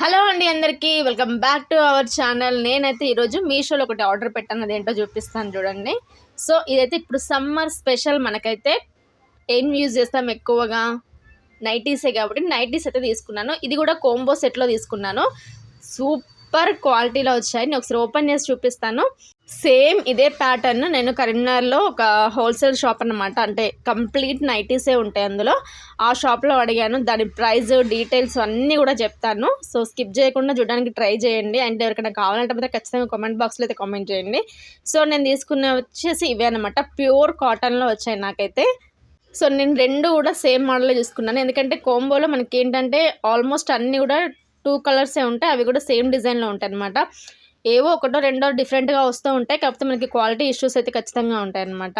Hello అండి అందరికీ welcome back to our channel. నేనైతే ఈరోజు మీషోలో ఒకటి ఆర్డర్ పెట్టాను, అదేంటో చూపిస్తాను చూడండి. సో ఇదైతే ఇప్పుడు సమ్మర్ స్పెషల్. మనకైతే ఏం యూజ్ చేస్తాం ఎక్కువగా, నైటీసే కాబట్టి నైటీస్ అయితే తీసుకున్నాను. ఇది కూడా కోంబో సెట్లో తీసుకున్నాను. సూపర్ క్వాలిటీలో వచ్చాయి. నేను ఒకసారి ఓపెన్ చేసి చూపిస్తాను. సేమ్ ఇదే ప్యాటర్న్ నేను కరీంనగర్లో ఒక హోల్సేల్ షాప్ అన్నమాట, అంటే కంప్లీట్ నైటీసే ఉంటాయి అందులో. ఆ షాప్లో అడిగాను. దాని ప్రైస్ డీటెయిల్స్ అన్నీ కూడా చెప్తాను. సో స్కిప్ చేయకుండా చూడడానికి ట్రై చేయండి. అండ్ ఎవరికైనా కావాలంటే అయితే ఖచ్చితంగా కామెంట్ బాక్స్లో అయితే కామెంట్ చేయండి. సో నేను తీసుకున్న వచ్చేసి ఇవే అనమాట, ప్యూర్ కాటన్లో వచ్చాయి నాకైతే. సో నేను రెండు కూడా సేమ్ మోడల్లో తీసుకున్నాను, ఎందుకంటే కోంబోలో మనకి ఏంటంటే ఆల్మోస్ట్ అన్నీ కూడా 2 కలర్సే ఉంటాయి. అవి కూడా సేమ్ డిజైన్లో ఉంటాయి అనమాట. ఏవో ఒకటో రెండో డిఫరెంట్గా వస్తూ ఉంటాయి, కాకపోతే మనకి క్వాలిటీ ఇష్యూస్ అయితే ఖచ్చితంగా ఉంటాయి అనమాట.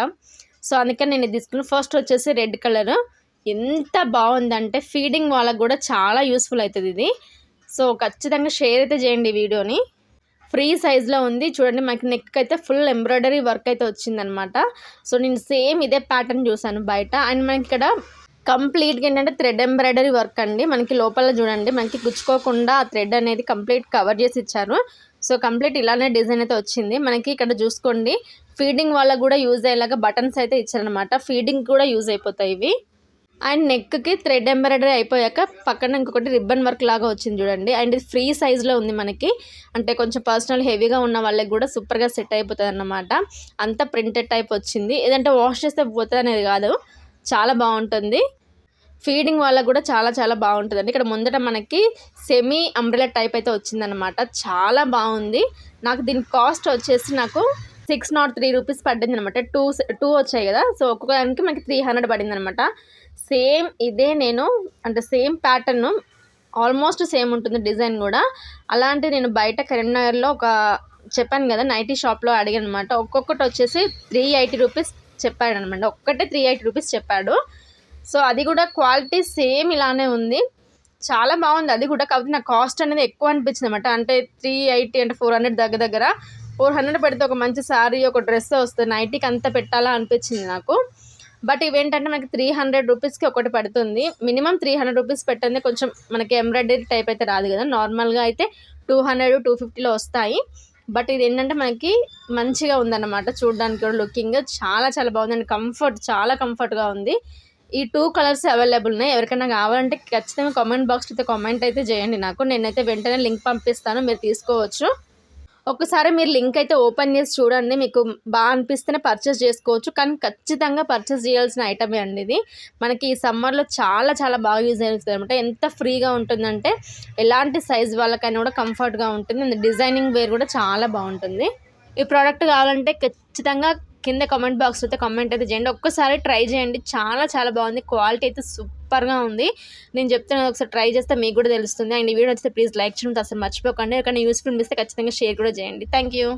సో అందుకని నేను ఇది తీసుకున్నాను. ఫస్ట్ వచ్చేసి రెడ్ కలర్. ఎంత బాగుందంటే ఫీడింగ్ వాళ్ళకి కూడా చాలా యూస్ఫుల్ అవుతుంది ఇది. సో ఖచ్చితంగా షేర్ అయితే చేయండి ఈ వీడియోని. ఫ్రీ సైజ్లో ఉంది చూడండి. మనకి నెక్ అయితే ఫుల్ ఎంబ్రాయిడరీ వర్క్ అయితే వచ్చిందనమాట. సో నేను సేమ్ ఇదే ప్యాటర్న్ చూసాను బయట. అండ్ మనకి ఇక్కడ కంప్లీట్గా ఏంటంటే థ్రెడ్ ఎంబ్రాయిడరీ వర్క్ అండి. మనకి లోపల చూడండి, మనకి గుచ్చుకోకుండా ఆ థ్రెడ్ అనేది కంప్లీట్ కవర్ చేసి ఇచ్చారు. సో కంప్లీట్ ఇలానే డిజైన్ అయితే వచ్చింది. మనకి ఇక్కడ చూసుకోండి, ఫీడింగ్ వాళ్ళకు కూడా యూజ్ అయ్యేలాగా బటన్స్ అయితే ఇచ్చారనమాట. ఫీడింగ్ కూడా యూజ్ అయిపోతాయి ఇవి. అండ్ నెక్కి థ్రెడ్ ఎంబ్రాయిడరీ అయిపోయాక పక్కన ఇంకొకటి రిబ్బన్ వర్క్ లాగా వచ్చింది చూడండి. అండ్ ఇది ఫ్రీ సైజ్లో ఉంది మనకి, అంటే కొంచెం పర్సనల్ హెవీగా ఉన్న వాళ్ళకి కూడా సూపర్గా సెట్ అయిపోతుంది అన్నమాట. అంతా ప్రింటెడ్ టైప్ వచ్చింది. ఏదంటే వాష్ చేస్తే పోతుంది అనేది కాదు, చాలా బాగుంటుంది. ఫీడింగ్ వాళ్ళకు కూడా చాలా చాలా బాగుంటుందండి. ఇక్కడ ముందట మనకి సెమీ అంబ్రెలా టైప్ అయితే వచ్చిందనమాట, చాలా బాగుంది. నాకు దీని కాస్ట్ వచ్చేసి నాకు 603 రూపీస్ పడింది అనమాట. టూ వచ్చాయి కదా, సో ఒక్కొక్క దానికి మనకి 300 పడింది అనమాట. సేమ్ ఇదే నేను అంటే సేమ్ ప్యాటర్న్ ఆల్మోస్ట్ సేమ్ ఉంటుంది డిజైన్ కూడా. అలాంటి నేను బయట కరీంనగర్లో ఒక చెప్పాను కదా నైటీ షాప్లో అడిగాను అనమాట. ఒక్కొక్కటి వచ్చేసి 380 రూపీస్ చెప్పాడు అనమాట. ఒక్కటే 380 రూపీస్ చెప్పాడు. సో అది కూడా క్వాలిటీ సేమ్ ఇలానే ఉంది, చాలా బాగుంది అది కూడా. కాకపోతే నాకు కాస్ట్ అనేది ఎక్కువ అనిపించింది అనమాట. అంటే 380 అంటే 400 దగ్గర 400 పెడితే ఒక మంచి శారీ ఒక డ్రెస్ వస్తుంది, నైటీకి అంత పెట్టాలా అనిపించింది నాకు. బట్ ఇవేంటంటే మనకి 300 రూపీస్కి ఒకటి పడుతుంది. మినిమం 300 రూపీస్ పెట్టండి, కొంచెం మనకి ఎంబ్రాయిడరీ టైప్ అయితే రాదు కదా, నార్మల్గా అయితే 200 250లో వస్తాయి. బట్ ఇది ఏంటంటే మనకి మంచిగా ఉందన్నమాట, చూడడానికి కూడా లుకింగ్ చాలా చాలా బాగుందండి. కంఫర్ట్ చాలా కంఫర్ట్గా ఉంది. ఈ 2 కలర్స్ అవైలబుల్ ఉన్నాయి. ఎవరికైనా కావాలంటే ఖచ్చితంగా కామెంట్ బాక్స్లో అయితే కామెంట్ అయితే చేయండి నాకు. నేనైతే వెంటనే లింక్ పంపిస్తాను, మీరు తీసుకోవచ్చు. ఒకసారి మీరు లింక్ అయితే ఓపెన్ చేసి చూడండి, మీకు బాగా అనిపిస్తేనే పర్చేస్ చేసుకోవచ్చు. కానీ ఖచ్చితంగా పర్చేస్ చేయాల్సిన ఐటమే అండి ఇది. మనకి ఈ సమ్మర్లో చాలా చాలా బాగా యూజ్ అవుతుంది అనమాట. ఎంత ఫ్రీగా ఉంటుందంటే ఎలాంటి సైజ్ వాళ్ళకైనా కూడా కంఫర్ట్గా ఉంటుంది. డిజైనింగ్ వేర్ కూడా చాలా బాగుంటుంది. ఈ ప్రోడక్ట్ కావాలంటే ఖచ్చితంగా కింద కామెంట్ బాక్స్లో అయితే కామెంట్ అయితే చేయండి. ఒక్కసారి ట్రై చేయండి, చాలా చాలా బాగుంది. క్వాలిటీ అయితే సూపర్గా ఉంది. నేను చెప్తున్నాను, ఒకసారి ట్రై చేస్తే మీకు కూడా తెలుస్తుంది. అండ్ ఈ వీడియో వస్తే ప్లీజ్ లైక్ చేయడం అసలు మర్చిపోకండి. ఎవరికైనా యూస్ఫుల్ ఇస్తే ఖచ్చితంగా షేర్ కూడా చేయండి. Thank you.